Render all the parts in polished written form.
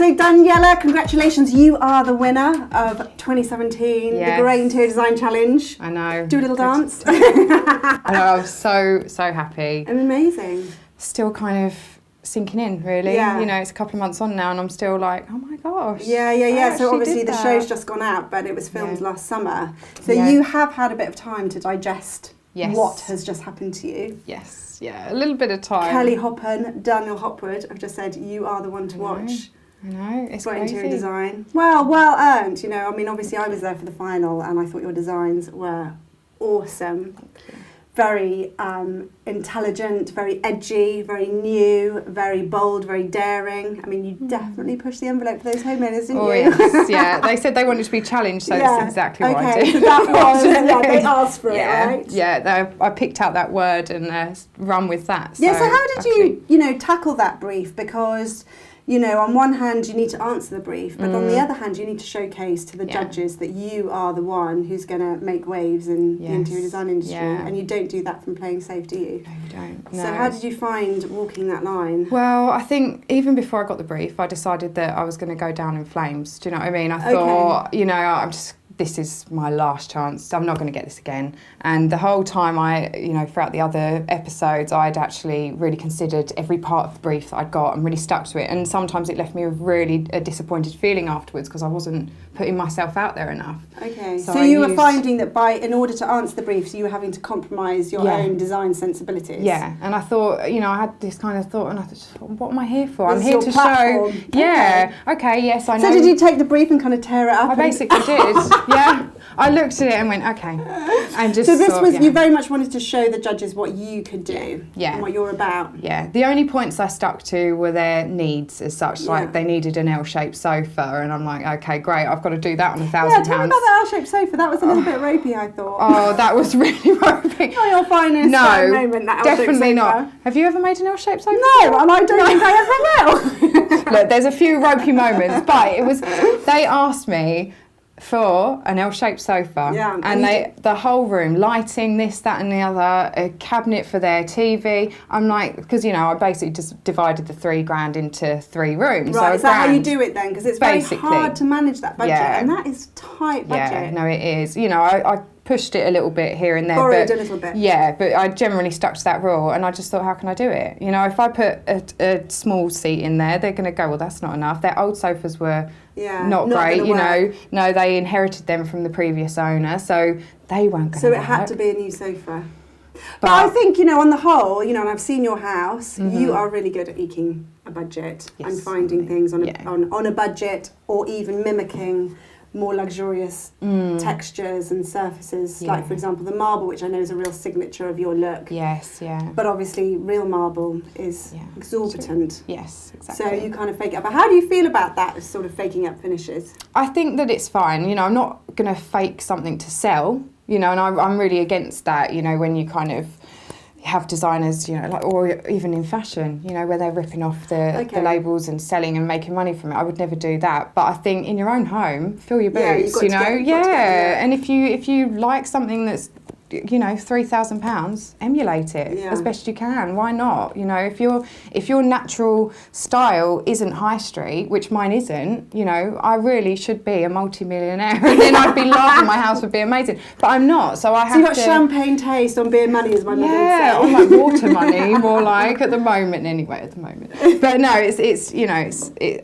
So Daniela, congratulations. You are the winner of 2017, the Grey Interior Design Challenge. I know. Do a little dance. I know, I'm so happy. Amazing. Still kind of sinking in, really. Yeah. You know, it's a couple of months on now and I'm still like, oh my gosh. Yeah. So obviously the show's just gone out, but it was filmed last summer. So you have had a bit of time to digest what has just happened to you. Yes, a little bit of time. Kelly Hoppen, Daniel Hopwood have just said you are the one to watch. I know, it's for crazy. interior design. Well earned, you know. I mean, obviously I was there for the final and I thought your designs were awesome. Thank you. Very intelligent, very edgy, very new, very bold, very daring. I mean, you definitely pushed the envelope for those homeowners, didn't you? Yes, They said they wanted to be challenged, so that's exactly what I did. So that was, they asked for it, right? Yeah, I picked out that word and run with that. So how did you tackle that brief? Because, you know, on one hand you need to answer the brief, but on the other hand you need to showcase to the judges that you are the one who's going to make waves in the interior design industry, and you don't do that from playing safe, do you? No, you don't. No. So how did you find walking that line? Well, I think even before I got the brief, I decided that I was going to go down in flames. Do you know what I mean? I thought, you know, this is my last chance. I'm not going to get this again. And the whole time throughout the other episodes, I'd actually really considered every part of the brief that I'd got and really stuck to it. And sometimes it left me with really a disappointed feeling afterwards because I wasn't putting myself out there enough. Okay. So you were finding that in order to answer the briefs, you were having to compromise your own design sensibilities. Yeah. And I thought, you know, I had this kind of thought and I thought, what am I here for? This I'm here to platform. show. Yeah. Okay, yes, I know. So did you take the brief and kind of tear it up? I basically did. Yeah. I looked at it and went, okay. And just so this was, you very much wanted to show the judges what you could do and what you're about. Yeah. The only points I stuck to were their needs as such, like they needed an L-shaped sofa and I'm like, okay, great, I've got to do that on £1,000. Yeah, tell me about the L-shaped sofa. That was a little bit ropey, I thought. Oh, that was really ropey. Not your finest moment, that L-shaped definitely sofa. Not. Have you ever made an L-shaped sofa? No, and I don't think I ever will. Look, there's a few ropey moments, but they asked me for an L-shaped sofa, and the whole room, lighting, this, that and the other, a cabinet for their TV. I'm like, because you know, I basically just divided the $3,000 into 3 rooms. Right, so is that how you do it then? Because it's very hard to manage that budget, and that is tight budget. Yeah, no, it is. You know, I pushed it a little bit here and there. Borrowed a little bit. Yeah, but I generally stuck to that rule, and I just thought, how can I do it? You know, if I put a small seat in there, they're going to go, well, that's not enough. Their old sofas were not great, you know. No, they inherited them from the previous owner, so they weren't going to So it had to be a new sofa. But I think, you know, on the whole, you know, and I've seen your house, you are really good at eking a budget and finding things on a budget, or even mimicking more luxurious textures and surfaces, like for example the marble, which I know is a real signature of your look. Yes, yeah. But obviously real marble is exorbitant. Yes, exactly. So you kind of fake it up. But how do you feel about that, sort of faking up finishes? I think that it's fine. You know, I'm not going to fake something to sell, you know, and I'm really against that, you know, when you kind of have designers, you know, like, or even in fashion, you know, where they're ripping off the labels and selling and making money from it. I would never do that. But I think in your own home, fill your boots, you know. And if you like something that's, you know, £3,000, emulate it as best you can. Why not? You know, if your natural style isn't high street, which mine isn't, you know, I really should be a multi-millionaire, and then I'd be laughing. My house would be amazing, but I'm not. So I have to. You've got champagne taste on beer money, as my mother would say. Or like water money, more like at the moment. Anyway, at the moment. But no, it's you know,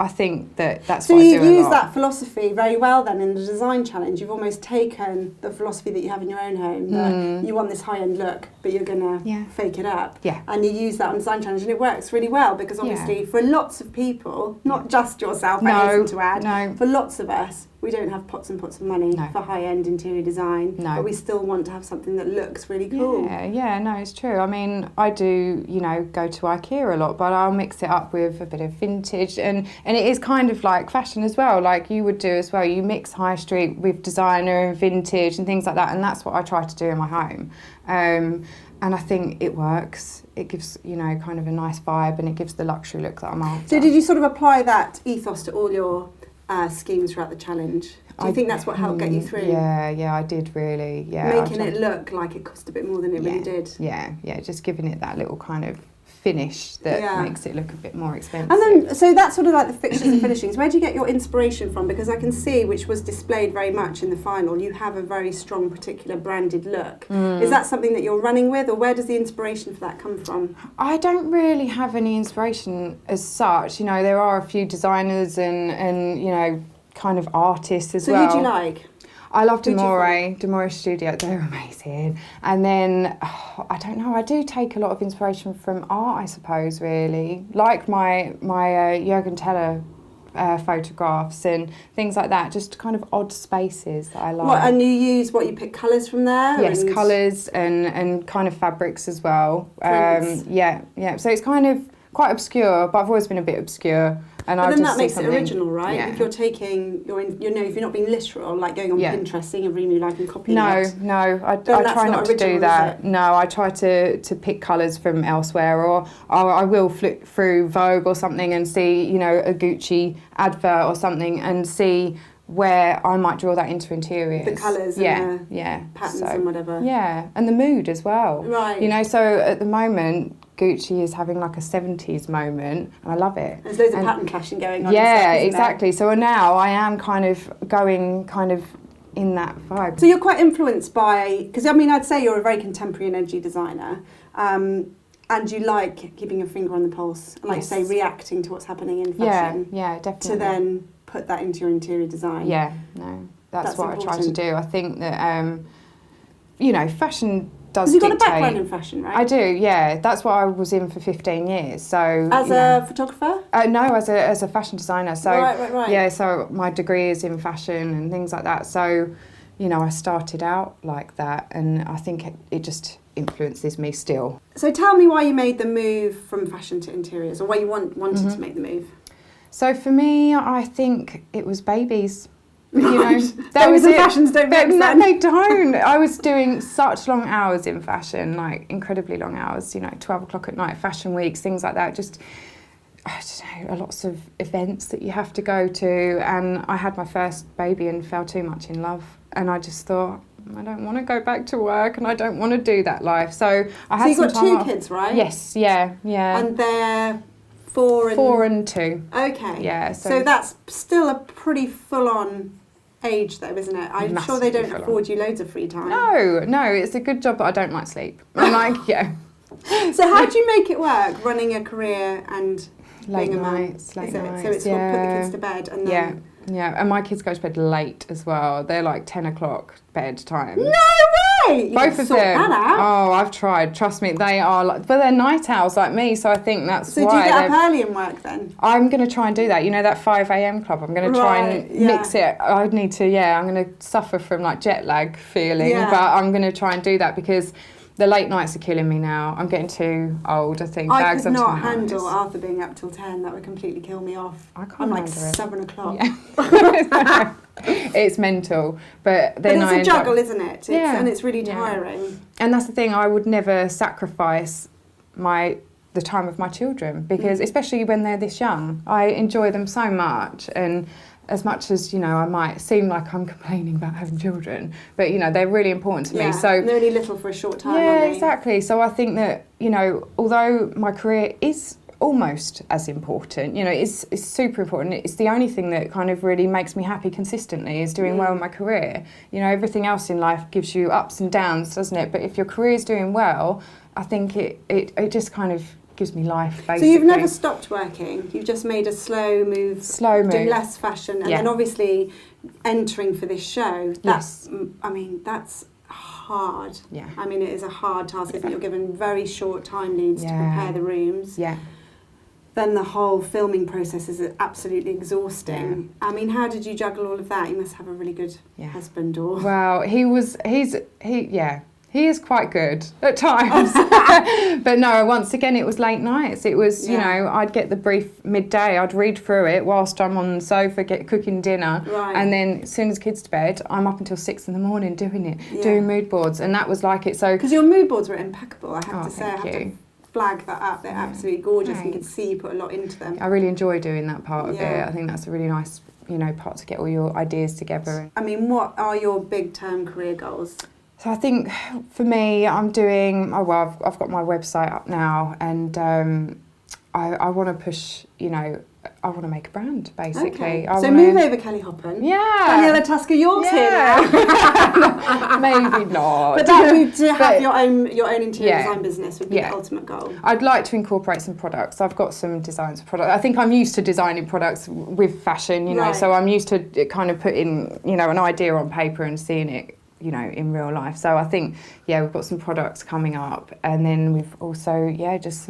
I think that's. So what you I do use that philosophy very well then in the design challenge. You've almost taken the philosophy that you have in your own home. You want this high-end look, but you're going to fake it up. Yeah. And you use that on Design Challenge, and it works really well because obviously for lots of people, not just yourself, I hasten to add, for lots of us, we don't have pots and pots of money for high-end interior design, but we still want to have something that looks really cool. Yeah, no, it's true. I mean, I do, you know, go to IKEA a lot, but I'll mix it up with a bit of vintage, and it is kind of like fashion as well, like you would do as well. You mix high street with designer and vintage and things like that, and that's what I try to do in my home. And I think it works. It gives, you know, kind of a nice vibe, and it gives the luxury look that I'm after. So did you sort of apply that ethos to all your schemes throughout the challenge? Do you think that's what helped get you through? Yeah, I did really. Yeah, making it look like it cost a bit more than it really did. Yeah, just giving it that little kind of finish that makes it look a bit more expensive. And then, so that's sort of like the fixtures and finishings. Where do you get your inspiration from? Because I can see, which was displayed very much in the final, you have a very strong particular branded look. Is that something that you're running with, or where does the inspiration for that come from? I don't really have any inspiration as such. You know, there are a few designers and you know, kind of artists as well. So who do you like? I love Demore Studio, they're amazing. And then, I don't know, I do take a lot of inspiration from art, I suppose, really. Like my Jürgen Teller photographs and things like that, just kind of odd spaces that I like. What, and you pick colours from there? Yes, colours and kind of fabrics as well. Yeah. So it's kind of quite obscure, but I've always been a bit obscure. And but then that makes it original, right? Yeah. If you're taking if you're not being literal, like going on Pinterest, seeing a room you like and copying it. No, I try not to do that. No, I try to pick colours from elsewhere, or I will flip through Vogue or something and see, you know, a Gucci advert or something and see where I might draw that into interiors. The colours and the patterns and whatever. Yeah, and the mood as well. Right. You know, so at the moment, Gucci is having like a 70s moment, and I love it. There's loads of pattern clashing going on. Yeah, exactly. So now I am kind of going in that vibe. So you're quite influenced by, because I mean, I'd say you're a very contemporary and edgy designer, and you like keeping your finger on the pulse, and like say reacting to what's happening in fashion. Yeah, definitely. To then put that into your interior design. Yeah, no, that's what important. I try to do. I think that you know, fashion does dictate. You've got a background in fashion, right? I do, yeah. That's what I was in for 15 years. So as a photographer? No, as a fashion designer. So right. Yeah, so my degree is in fashion and things like that. So, you know, I started out like that, and I think it just influences me still. So tell me why you made the move from fashion to interiors, or why you wanted to make the move. So for me, I think it was babies. You right. know, that was it. Fashions don't make sense. They don't. I was doing such long hours in fashion, like incredibly long hours, you know, 12 o'clock at night, fashion weeks, things like that. Just, I don't know, lots of events that you have to go to. And I had my first baby and fell too much in love. And I just thought, I don't want to go back to work and I don't want to do that life. So I had some time off. So you've got two kids, right? Yes, yeah. And they're 4 and 2. Okay. Yeah. So that's still a pretty full-on age though, isn't it? I'm sure they don't afford you loads of free time. No, it's a good job, but I don't like sleep. I'm like, So how do you make it work, running a career and late being a mum? nights? So it's put the kids to bed and then... Yeah, and my kids go to bed late as well. They're like 10 o'clock bedtime. No way! Both of them. That out. Oh, I've tried. Trust me, they are like, but they're night owls like me, so I think that's why. So do you get up early and work then? I'm going to try and do that. You know, that 5 a.m. club. I'm going to try and mix it. I need to, I'm going to suffer from like jet lag feeling, but I'm going to try and do that because the late nights are killing me now. I'm getting too old, I think. I could not handle Arthur being up till 10. That would completely kill me off. I'm like 7 o'clock. Yeah. It's mental. But then it's a juggle, isn't it? And it's really tiring. Yeah. And that's the thing, I would never sacrifice the time of my children because especially when they're this young, I enjoy them so much. And as much as, you know, I might seem like I'm complaining about having children, but, you know, they're really important to me. So they're only little for a short time, aren't they? Yeah, exactly. So I think that, you know, although my career is almost as important, you know, it's super important. It's the only thing that kind of really makes me happy consistently is doing well in my career. You know, everything else in life gives you ups and downs, doesn't it? But if your career is doing well, I think it just kind of gives me life, basically. So you've never stopped working? You've just made a slow move. Doing less fashion, and then obviously entering for this show. That's hard. Yeah. I mean, it is a hard task, isn't it? You're given very short time leads to prepare the rooms. Yeah. Then the whole filming process is absolutely exhausting. Yeah. I mean, how did you juggle all of that? You must have a really good husband, or... Well, he is quite good at times. But no, once again, it was late nights. It was, you know, I'd get the brief midday, I'd read through it whilst I'm on the sofa cooking dinner. Right. And then as soon as kids to bed, I'm up until 6 in the morning doing it, doing mood boards. And that was like it. So because your mood boards were impeccable, I have to say. Thank you. Flag that up. They're absolutely gorgeous. Thanks. And you can see you put a lot into them. I really enjoy doing that part of it. I think that's a really nice, you know, part to get all your ideas together. I mean, what are your big term career goals? So I think for me, I'm doing, I've got my website up now, and I want to push, I want to make a brand, basically. Okay. So move over, Kelly Hoppen. Yeah. Daniela Tasca, yours here now. Maybe not. But that would to have your own interior design business would be the ultimate goal. I'd like to incorporate some products. I've got some designs for products. I think I'm used to designing products with fashion, so I'm used to kind of putting, an idea on paper and seeing it, in real life. So I think, we've got some products coming up, and then we've also, just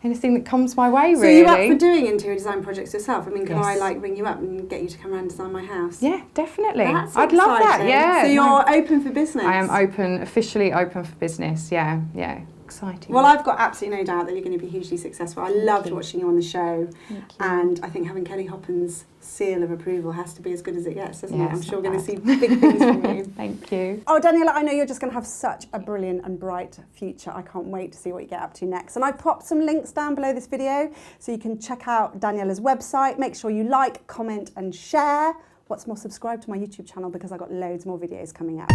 anything that comes my way, really. So you're up for doing interior design projects yourself? I mean, can I ring you up and get you to come around and design my house? Yeah, definitely. I'd love that, yeah. So you're open for business? I am officially open for business, yeah. Exciting. Well, I've got absolutely no doubt that you're going to be hugely successful. I loved watching you on the show, and I think having Kelly Hoppen's seal of approval has to be as good as it gets, doesn't it? I'm sure we're going to see big things from you. Thank you. Oh, Daniela, I know you're just going to have such a brilliant and bright future. I can't wait to see what you get up to next. And I popped some links down below this video so you can check out Daniela's website. Make sure you like, comment and share. What's more, subscribe to my YouTube channel because I've got loads more videos coming out.